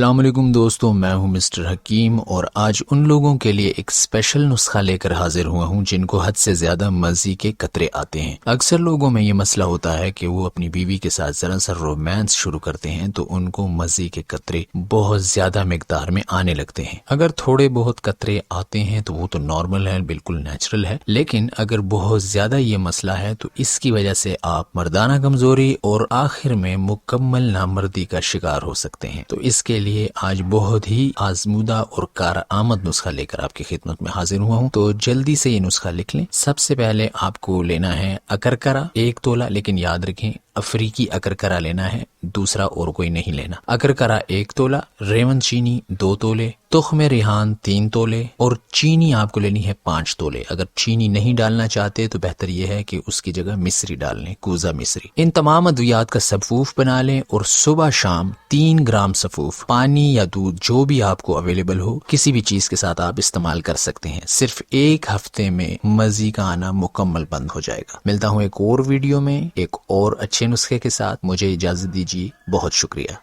السلام علیکم دوستوں، میں ہوں مسٹر حکیم اور آج ان لوگوں کے لیے ایک اسپیشل نسخہ لے کر حاضر ہوا ہوں جن کو حد سے زیادہ مزے کے قطرے آتے ہیں۔ اکثر لوگوں میں یہ مسئلہ ہوتا ہے کہ وہ اپنی بیوی کے ساتھ ذرا سا رومانس شروع کرتے ہیں تو ان کو مزے کے قطرے بہت زیادہ مقدار میں آنے لگتے ہیں۔ اگر تھوڑے بہت قطرے آتے ہیں تو وہ تو نارمل ہے، بالکل نیچرل ہے، لیکن اگر بہت زیادہ یہ مسئلہ ہے تو اس کی وجہ سے آپ مردانہ کمزوری اور آخر میں مکمل نامردی کا شکار ہو سکتے ہیں۔ تو اس کے لیے آج بہت ہی آزمودہ اور کارآمد نسخہ لے کر آپ کی خدمت میں حاضر ہوا ہوں، تو جلدی سے یہ نسخہ لکھ لیں۔ سب سے پہلے آپ کو لینا ہے اکرکرا 1 تولہ، لیکن یاد رکھیں افریقی اکرکرا لینا ہے، دوسرا اور کوئی نہیں لینا۔ اکرکرا 1 تولہ، ریون چینی 2 تولے، تخم ریحان 3 تولے اور چینی آپ کو لینی ہے 5 تولے۔ اگر چینی نہیں ڈالنا چاہتے تو بہتر یہ ہے کہ اس کی جگہ مصری ڈال لیں، کوزہ مصری۔ ان تمام ادویات کا سفوف بنا لیں اور صبح شام 3 گرام سفوف پانی یا دودھ جو بھی آپ کو اویلیبل ہو کسی بھی چیز کے ساتھ آپ استعمال کر سکتے ہیں۔ صرف 1 ہفتے میں مزے کا آنا مکمل بند ہو جائے گا۔ ملتا ہوں ایک اور ویڈیو میں ایک اور اچھے نسخے کے ساتھ، مجھے اجازت دیجیے، بہت شکریہ۔